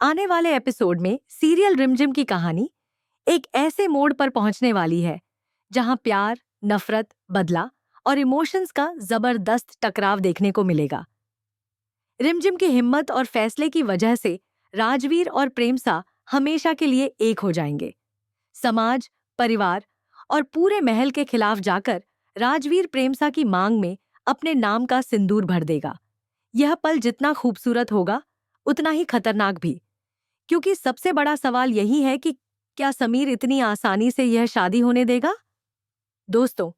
आने वाले एपिसोड में सीरियल रिमझिम की कहानी एक ऐसे मोड़ पर पहुंचने वाली है जहां प्यार, नफरत, बदला और इमोशंस का जबरदस्त टकराव देखने को मिलेगा। रिमझिम की हिम्मत और फैसले की वजह से राजवीर और प्रेमसा हमेशा के लिए एक हो जाएंगे। समाज, परिवार और पूरे महल के खिलाफ जाकर राजवीर प्रेमसा की मांग में अपने नाम का सिंदूर भर देगा। यह पल जितना खूबसूरत होगा उतना ही खतरनाक भी, क्योंकि सबसे बड़ा सवाल यही है कि क्या समीर इतनी आसानी से यह शादी होने देगा। दोस्तों,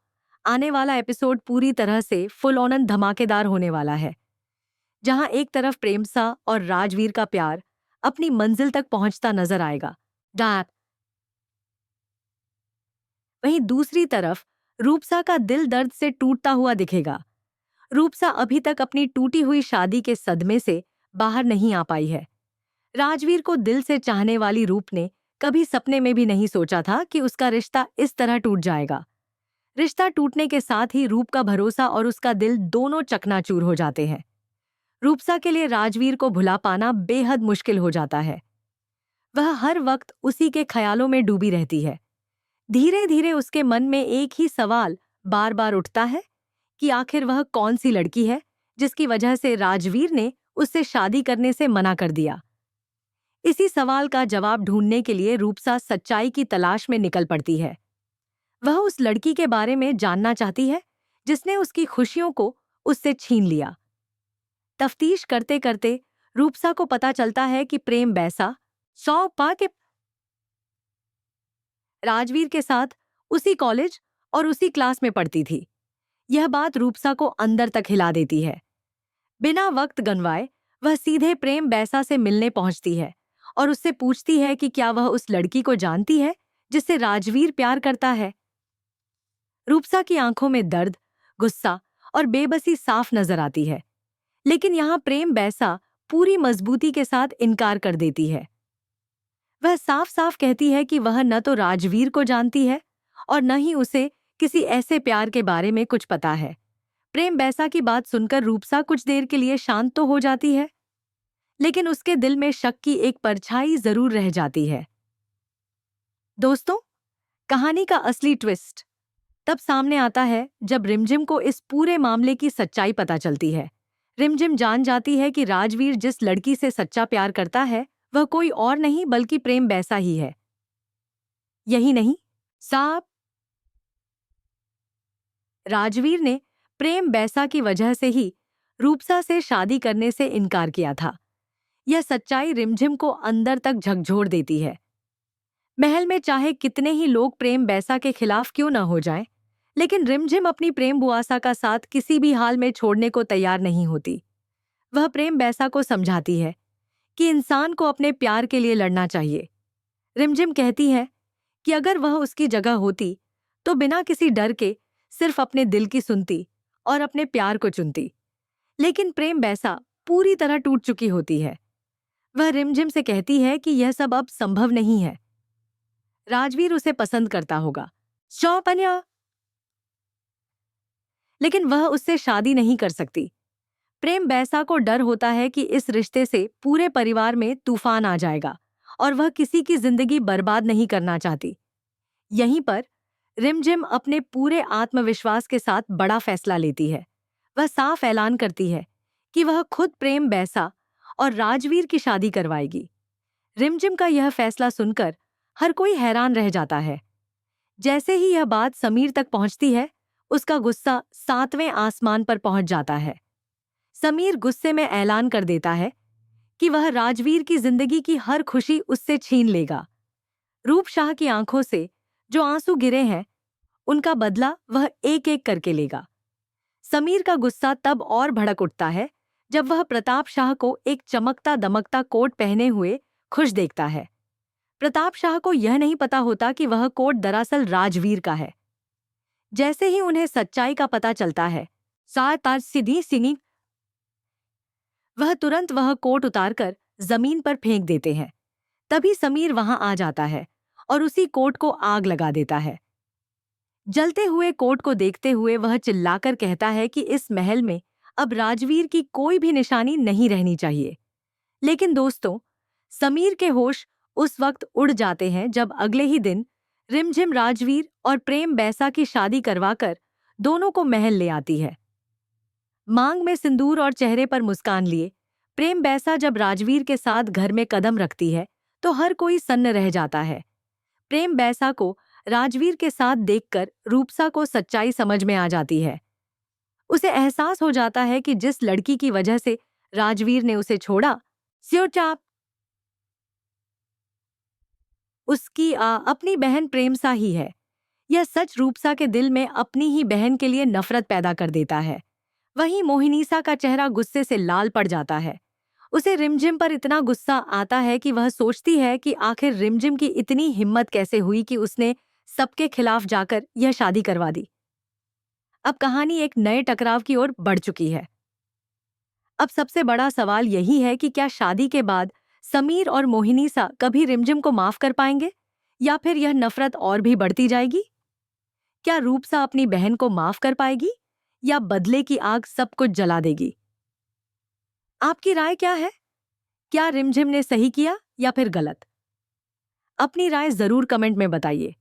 आने वाला एपिसोड पूरी तरह से फुल ऑन धमाकेदार होने वाला है, जहां एक तरफ प्रेमसा और राजवीर का प्यार अपनी मंजिल तक पहुंचता नजर आएगा, वहीं दूसरी तरफ रूपसा का दिल दर्द से टूटता हुआ दिखेगा। रूपसा अभी तक अपनी टूटी हुई शादी के सदमे से बाहर नहीं आ पाई है। राजवीर को दिल से चाहने वाली रूप ने कभी सपने में भी नहीं सोचा था कि उसका रिश्ता इस तरह टूट जाएगा। रिश्ता टूटने के साथ ही रूप का भरोसा और उसका दिल दोनों चकनाचूर हो जाते हैं। रूपसा के लिए राजवीर को भुला पाना बेहद मुश्किल हो जाता है। वह हर वक्त उसी के ख्यालों में डूबी रहती है। धीरे धीरे उसके मन में एक ही सवाल बार बार उठता है कि आखिर वह कौन सी लड़की है जिसकी वजह से राजवीर ने उससे शादी करने से मना कर दिया। इसी सवाल का जवाब ढूंढने के लिए रूपसा सच्चाई की तलाश में निकल पड़ती है। वह उस लड़की के बारे में जानना चाहती है जिसने उसकी खुशियों को उससे छीन लिया। तफ्तीश करते करते रूपसा को पता चलता है कि प्रेम बैसा सौपा के राजवीर के साथ उसी कॉलेज और उसी क्लास में पढ़ती थी। यह बात रूपसा को अंदर तक हिला देती है। बिना वक्त गंवाए वह सीधे प्रेम बैसा से मिलने पहुंचती है और उससे पूछती है कि क्या वह उस लड़की को जानती है जिससे राजवीर प्यार करता है। रूपसा की आंखों में दर्द, गुस्सा और बेबसी साफ नजर आती है, लेकिन यहाँ प्रेम बैसा पूरी मजबूती के साथ इनकार कर देती है। वह साफ साफ कहती है कि वह न तो राजवीर को जानती है और न ही उसे किसी ऐसे प्यार के बारे में कुछ पता है। प्रेम बैसा की बात सुनकर रूपसा कुछ देर के लिए शांत तो हो जाती है, लेकिन उसके दिल में शक की एक परछाई जरूर रह जाती है। दोस्तों, कहानी का असली ट्विस्ट तब सामने आता है जब रिमझिम को इस पूरे मामले की सच्चाई पता चलती है। रिमझिम जान जाती है कि राजवीर जिस लड़की से सच्चा प्यार करता है वह कोई और नहीं बल्कि प्रेम बैसा ही है। यही नहीं, साहब, राजवीर ने प्रेम बैसा की वजह से ही रूपसा से शादी करने से इनकार किया था। यह सच्चाई रिमझिम को अंदर तक झकझोर देती है। महल में चाहे कितने ही लोग प्रेम बैसा के खिलाफ क्यों न हो जाएं, लेकिन रिमझिम अपनी प्रेम बुआसा का साथ किसी भी हाल में छोड़ने को तैयार नहीं होती। वह प्रेम बैसा को समझाती है कि इंसान को अपने प्यार के लिए लड़ना चाहिए। रिमझिम कहती है कि अगर वह उसकी जगह होती तो बिना किसी डर के सिर्फ अपने दिल की सुनती और अपने प्यार को चुनती। लेकिन प्रेम बैसा पूरी तरह टूट चुकी होती है। वह रिमझिम से कहती है कि यह सब अब संभव नहीं है। राजवीर उसे पसंद करता होगा, चौपन्या, लेकिन वह उससे शादी नहीं कर सकती। प्रेम बैसा को डर होता है कि इस रिश्ते से पूरे परिवार में तूफान आ जाएगा और वह किसी की जिंदगी बर्बाद नहीं करना चाहती। यहीं पर रिमझिम अपने पूरे आत्मविश्वास के साथ बड़ा फैसला लेती है। वह साफ ऐलान करती है कि वह खुद प्रेम बैसा और राजवीर की शादी करवाएगी। रिमझिम का यह फैसला सुनकर हर कोई हैरान रह जाता है। जैसे ही यह बात समीर तक पहुंचती है, उसका गुस्सा 7वें आसमान पर पहुंच जाता है। समीर गुस्से में ऐलान कर देता है कि वह राजवीर की जिंदगी की हर खुशी उससे छीन लेगा। रूप शाह की आंखों से जो आंसू गिरे हैं, उनका बदला वह एक एक करके लेगा। समीर का गुस्सा तब और भड़क उठता है जब वह प्रताप शाह को एक चमकता दमकता कोट पहने हुए खुश देखता है। प्रताप शाह को यह नहीं पता होता कि वह कोट दरअसल राजवीर का है। जैसे ही उन्हें सच्चाई का पता चलता है, सीधी वह तुरंत वह कोट उतारकर जमीन पर फेंक देते हैं। तभी समीर वहां आ जाता है और उसी कोट को आग लगा देता है। जलते हुए कोट को देखते हुए वह चिल्लाकर कहता है कि इस महल में अब राजवीर की कोई भी निशानी नहीं रहनी चाहिए। लेकिन दोस्तों, समीर के होश उस वक्त उड़ जाते हैं जब अगले ही दिन रिमझिम राजवीर और प्रेम बैसा की शादी करवाकर दोनों को महल ले आती है। मांग में सिंदूर और चेहरे पर मुस्कान लिए प्रेम बैसा जब राजवीर के साथ घर में कदम रखती है तो हर कोई सन्न रह जाता है। प्रेम बैसा को राजवीर के साथ देखकर रूपसा को सच्चाई समझ में आ जाती है। उसे एहसास हो जाता है कि जिस लड़की की वजह से राजवीर ने उसे छोड़ा, स्योचाप उसकी अपनी बहन प्रेमसा ही है। यह सच रूपसा के दिल में अपनी ही बहन के लिए नफरत पैदा कर देता है। वहीं मोहिनीसा का चेहरा गुस्से से लाल पड़ जाता है। उसे रिमझिम पर इतना गुस्सा आता है कि वह सोचती है कि आखिर रिमझिम की इतनी हिम्मत कैसे हुई कि उसने सबके खिलाफ जाकर यह शादी करवा दी। अब कहानी एक नए टकराव की ओर बढ़ चुकी है। अब सबसे बड़ा सवाल यही है कि क्या शादी के बाद समीर और मोहिनीसा कभी रिमझिम को माफ कर पाएंगे या फिर यह नफरत और भी बढ़ती जाएगी? क्या रूपसा अपनी बहन को माफ कर पाएगी या बदले की आग सब कुछ जला देगी? आपकी राय क्या है? क्या रिमझिम ने सही किया या फिर गलत? अपनी राय जरूर कमेंट में बताइए।